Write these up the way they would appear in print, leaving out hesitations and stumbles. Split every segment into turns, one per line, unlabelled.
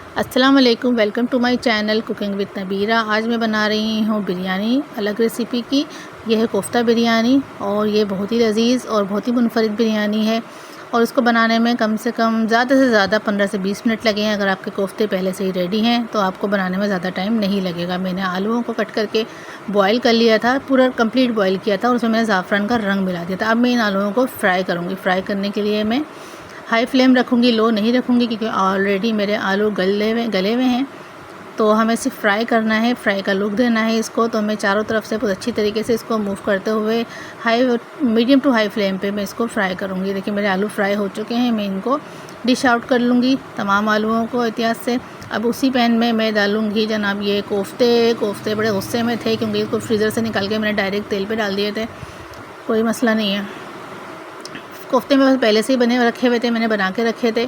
अस्सलाम वालेकुम, welcome to my channel cooking with Nabira. आज मैं बना रही हूँ बिरयानी अलग रेसिपी की। यह है कोफ्ता बिरयानी और ये बहुत ही लजीज़ और बहुत ही मुनफरिद बिरयानी है और इसको बनाने में कम से कम ज़्यादा से ज़्यादा 15 से 20 मिनट लगे हैं। अगर आपके कोफ्ते पहले से ही रेडी हैं तो आपको बनाने में ज़्यादा टाइम नहीं लगेगा। मैंने आलूओं को कट करके बॉयल कर लिया था, पूरा कंप्लीट बॉयल किया था और उसमें मैंने ज़ाफ़रान का रंग मिला दिया था। अब मैं इन आलूओं को फ्राई करूँगी। फ्राई करने के लिए मैं हाई फ्लेम रखूँगी, लो नहीं रखूँगी क्योंकि ऑलरेडी मेरे आलू गले हुए हैं। तो हमें सिर्फ फ्राई करना है, फ्राई का लुक देना है इसको। तो मैं चारों तरफ से बहुत अच्छी तरीके से इसको मूव करते हुए मीडियम टू हाई फ्लेम पे मैं इसको फ्राई करूँगी। देखिए मेरे आलू फ्राई हो चुके हैं। मैं इनको डिश आउट कर लूँगी तमाम आलूओं को एहतियात से। अब उसी पैन में मैं डालूँगी जनाब ये कोफ्ते बड़े गुस्से में थे क्योंकि इसको फ्रीज़र से निकाल के मैंने डायरेक्ट तेल पर डाल दिए थे। कोई मसला नहीं है, कोफ्ते में बस पहले से ही बने रखे हुए थे, मैंने बना के रखे थे।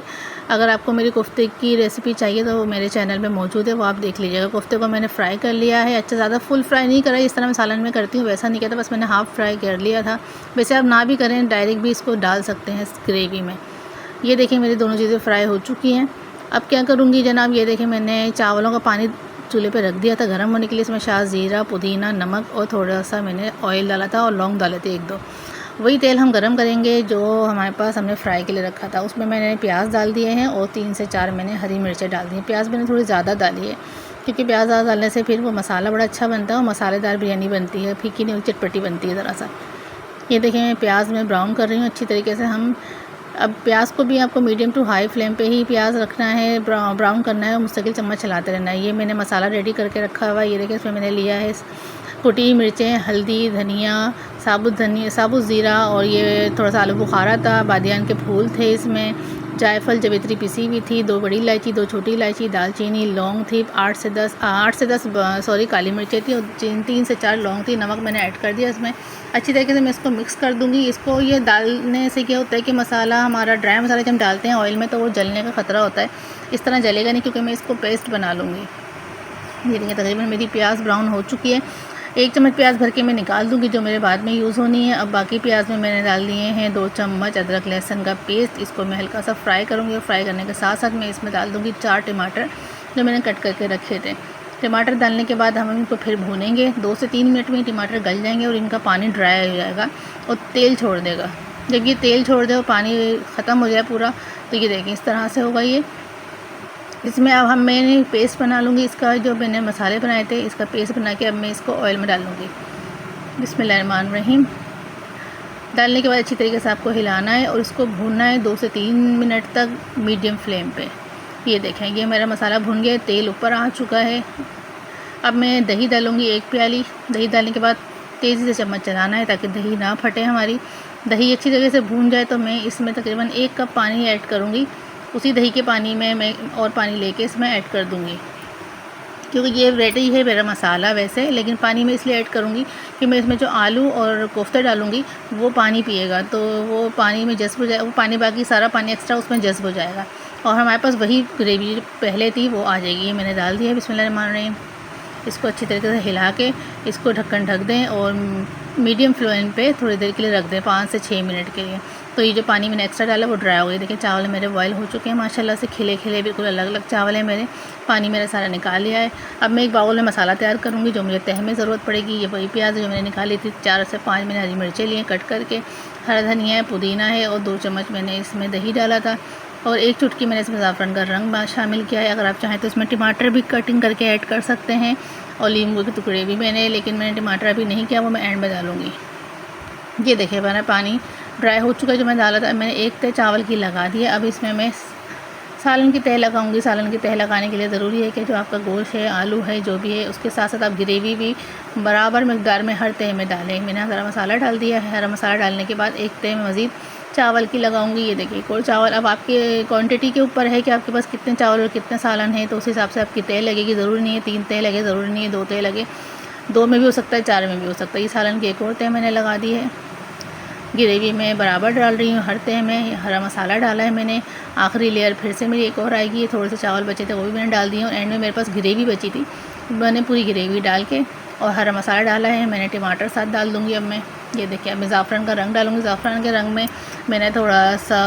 अगर आपको मेरी कोफ्ते की रेसिपी चाहिए तो वो मेरे चैनल में मौजूद है, वो आप देख लीजिएगा। कोफ्ते को मैंने फ्राई कर लिया है, अच्छा ज़्यादा फुल फ्राई नहीं करा, इस तरह मैं सालन में करती हूँ वैसा नहीं किया था, बस मैंने हाफ़ फ्राई कर लिया था। वैसे आप ना भी करें, डायरेक्ट भी इसको डाल सकते हैं ग्रेवी में। ये देखिए मेरी दोनों चीज़ें फ्राई हो चुकी हैं। अब क्या करूँगी जनाब, ये देखिए मैंने चावलों का पानी चूल्हे पे रख दिया था गर्म होने के लिए। इसमें ज़ीरा, पुदीना, नमक और थोड़ा सा मैंने ऑयल डाला था और लौंग डाले थे 1-2। वही तेल हम गरम करेंगे जो हमारे पास हमने फ्राई के लिए रखा था। उसमें मैंने प्याज डाल दिए हैं और 3 से 4 मैंने हरी मिर्चें डाल दी हैं। प्याज मैंने थोड़ी ज़्यादा डाली है क्योंकि प्याज ज़्यादा डालने से फिर वो मसाला बड़ा अच्छा बनता है और मसालेदार बिरयानी बनती है, फीकी नहीं, चटपटी बनती है ज़रा सा। ये देखें मैं प्याज में ब्राउन कर रही हूँ अच्छी तरीके से। हम अब प्याज को भी आपको मीडियम टू हाई फ्लेम पे ही प्याज रखना है, ब्राउन करना है और मुस्तकिल चम्मच चलाते रहना है। ये मैंने मसाला रेडी करके रखा हुआ है। ये देखिए इसमें मैंने लिया है कुटी मिर्चें, हल्दी, धनिया, साबुत ज़ीरा और ये थोड़ा सा आलू बुखारा था, बादियान के फूल थे इसमें, जायफल, जवित्री पिसी हुई थी, 2 बड़ी इलायची, 2 छोटी इलायची, दालचीनी, लौंग थी, 8 से 10 सॉरी काली मिर्चें थी और 3 से 4 लौंग थी। नमक मैंने ऐड कर दिया इसमें। अच्छी तरीके से मैं इसको मिक्स कर दूँगी। इसको ये डालने से क्या होता है कि मसाला हमारा ड्राई मसाला जब हम डालते हैं ऑयल में तो वो जलने का ख़तरा होता है। इस तरह जलेगा नहीं क्योंकि मैं इसको पेस्ट बना लूँगी। ये देखिए तकरीबन मेरी प्याज ब्राउन हो चुकी है। 1 चम्मच प्याज भर के मैं निकाल दूँगी जो मेरे बाद में यूज़ होनी है। अब बाकी प्याज में मैंने डाल दिए हैं 2 चम्मच अदरक लहसुन का पेस्ट। इसको मैं हल्का सा फ्राई करूँगी और फ्राई करने के साथ साथ मैं इसमें डाल दूँगी 4 टमाटर जो मैंने कट करके रखे थे। टमाटर डालने के बाद हम इनको फिर भूनेंगे। 2 से 3 मिनट में टमाटर गल जाएंगे और इनका पानी ड्राई हो जाएगा और तेल छोड़ देगा। जब ये तेल छोड़ दे और पानी ख़त्म हो जाए पूरा तो ये देखिए इस तरह से होगा ये। इसमें अब मैंने पेस्ट बना लूँगी इसका, जो मैंने मसाले बनाए थे इसका पेस्ट बना के अब मैं इसको ऑयल में डाल लूँगी। बिस्मिल्लाहिर्रहमानिर्रहीम। डालने के बाद अच्छी तरीके से आपको हिलाना है और इसको भूनना है 2 से 3 मिनट तक मीडियम फ्लेम पे। ये देखें ये मेरा मसाला भुन गया, तेल ऊपर आ चुका है। अब मैं दही डालूँगी 1 प्याली। दही डालने के बाद तेज़ी से चम्मच चलाना है ताकि दही ना फटे हमारी। दही अच्छी तरीके से भून जाए तो मैं इसमें तकरीबन 1 कप पानी ऐड करूँगी। उसी दही के पानी में मैं और पानी लेके इसमें ऐड कर दूँगी क्योंकि ये रेडी है मेरा मसाला वैसे, लेकिन पानी में इसलिए ऐड करूँगी कि मैं इसमें जो आलू और कोफ्ते डालूँगी वो पानी पिएगा तो वो पानी में जज़्ब हो जाए, वो पानी बाकी सारा पानी एक्स्ट्रा उसमें जज़्ब हो जाएगा और हमारे पास वही ग्रेवी पहले थी वो आ जाएगी। ये मैंने डाल दिया है। बिस्मिल्लाहिर्रहमानिर्रहीम। इसको अच्छी तरीके से हिला के इसको ढक्कन ढक दें और मीडियम फ्लेम पे थोड़ी देर के लिए रख दें, 5 से 6 मिनट के लिए। तो ये जो पानी मैंने एक्स्ट्रा डाला वो ड्राई हो गया। देखिए चावल मेरे बॉयल हो चुके हैं माशाल्लाह से, खिले खिले बिल्कुल अलग अलग चावल हैं मेरे। पानी मेरा सारा निकाल लिया है। अब मैं एक बाउल में मसाला तैयार करूँगी जो मुझे तह में ज़रूरत पड़ेगी। ये वही प्याज जो मैंने निकाली थी, 4 से 5 मैंने हरी मिर्चें लिए कट करके, हरा धनिया है, पुदीना है और 2 चम्मच मैंने इसमें दही डाला था और 1 चुटकी मैंने इसमें ज़ाफ़रान का रंग शामिल किया है। अगर आप चाहें तो इसमें टमाटर भी कटिंग करके ऐड कर सकते हैं और नींबू के टुकड़े भी लेकिन मैंने टमाटर अभी नहीं किया, वो मैं एंड में डालूँगी। ये देखिए मेरा पानी ड्राई हो चुका है जो मैं डाला था। मैंने 1 तह चावल की लगा दी है। अब इसमें मैं सालन की तह लगाऊंगी। सालन की तह लगाने के लिए ज़रूरी है कि जो आपका गोश्त है, आलू है, जो भी है, उसके साथ साथ आप ग्रेवी भी बराबर मकदार में हर तह में डालें। मैंने हरा मसाला डाल दिया है। हरा मसाला डालने के बाद 1 तह में मज़ीद चावल की लगाऊंगी। ये देखिए और चावल अब आपके क्वांटिटी के ऊपर है कि आपके पास कितने चावल और कितने सालन है, तो उस हिसाब से आपकी तह लगेगी। ज़रूरी नहीं है 3 तह लगे, ज़रूरी नहीं है 2 तह लगे, 2 में भी हो सकता है, 4 में भी हो सकता है। ये सालन की एक और तह मैंने लगा दी है। ग्रेवी में बराबर डाल रही हूँ हर तह में। हरा मसाला डाला है मैंने। आखिरी लेयर फिर से मेरी एक और आएगी। थोड़े से चावल बचे थे वो भी मैंने डाल दिए और एंड में मेरे पास ग्रेवी बची थी, मैंने पूरी ग्रेवी डाल के और हरा मसाला डाला है मैंने। टमाटर साथ डाल दूँगी अब मैं। ये देखिए, अब मैं ज़ाफ़रान का रंग डालूँगी। ज़ाफ़रान के रंग में मैंने थोड़ा सा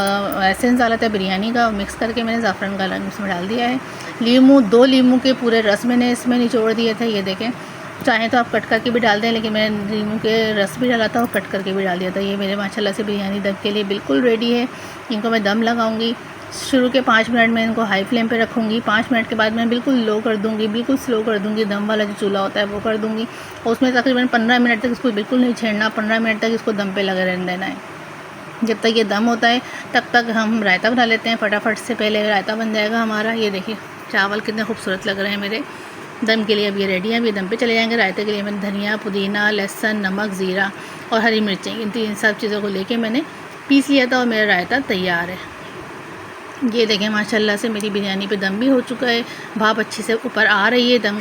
एसेंस डाला था बिरयानी का, मिक्स करके मैंने ज़ाफ़रान का रंग इसमें डाल दिया है। लीमू, 2 लीमू के पूरे रस मैंने इसमें निचोड़ दिए थे। ये देखें, चाहें तो आप कट करके भी डाल दें, लेकिन मैंने लीमू के रस भी डाला था और कट करके भी डाल दिया था। ये मेरे माशाल्लाह से बिरयानी दम के लिए बिल्कुल रेडी है। इनको मैं दम लगाऊंगी। शुरू के 5 मिनट में इनको हाई फ्लेम पे रखूँगी। 5 मिनट के बाद मैं बिल्कुल लो कर दूँगी, बिल्कुल स्लो कर दूँगी। दम वाला जो चूल्हा होता है वो कर दूँगी। और उसमें तकरीबन 15 मिनट तक इसको बिल्कुल नहीं छेड़ना, 15 मिनट तक इसको दम पे लगे रहने देना है। जब तक ये दम होता है तब तक हम रायता बना लेते हैं। फटाफट से पहले रायता बन जाएगा हमारा। ये देखिए, चावल कितने खूबसूरत लग रहे हैं मेरे। दम के लिए अब ये रेडी है। अब ये दम पे चले जाएंगे। रायते के लिए मैंने धनिया, पुदीना, लहसुन, नमक, ज़ीरा और हरी मिर्चें, इन 3 सब चीज़ों को लेके मैंने पीस लिया था और मेरा रायता तैयार है। ये देखें, माशाल्लाह से मेरी बिरयानी पे दम भी हो चुका है। भाप अच्छे से ऊपर आ रही है। दम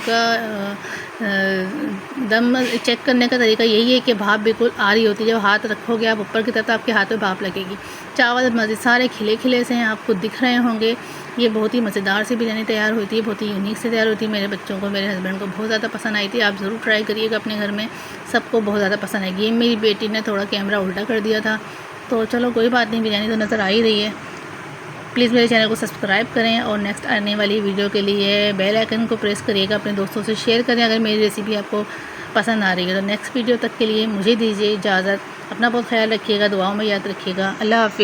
चेक करने का तरीका यही है कि भाप बिल्कुल आ रही होती है। जब हाथ रखोगे आप ऊपर की तरफ, आपके हाथ में भाप लगेगी। चावल मज़े सारे खिले खिले से हैं, आपको दिख रहे होंगे। ये बहुत ही मज़ेदार सी बिरयानी तैयार होती है, बहुत ही यूनिक से तैयार होती है। मेरे बच्चों को, मेरे हस्बैंड को बहुत ज़्यादा पसंद आई थी। आप ज़रूर ट्राई करिएगा अपने घर में, सबको बहुत ज़्यादा पसंद आएगी। ये मेरी बेटी ने थोड़ा कैमरा उल्टा कर दिया था, तो चलो कोई बात नहीं, बिरयानी तो नज़र आ ही रही है। प्लीज़ मेरे चैनल को सब्सक्राइब करें और नेक्स्ट आने वाली वीडियो के लिए बेल आइकन को प्रेस करिएगा। अपने दोस्तों से शेयर करें अगर मेरी रेसिपी आपको पसंद आ रही है। तो नेक्स्ट वीडियो तक के लिए मुझे दीजिए इजाज़त। अपना बहुत ख्याल रखिएगा, दुआओं में याद रखिएगा। अल्लाह हाफ़िज़।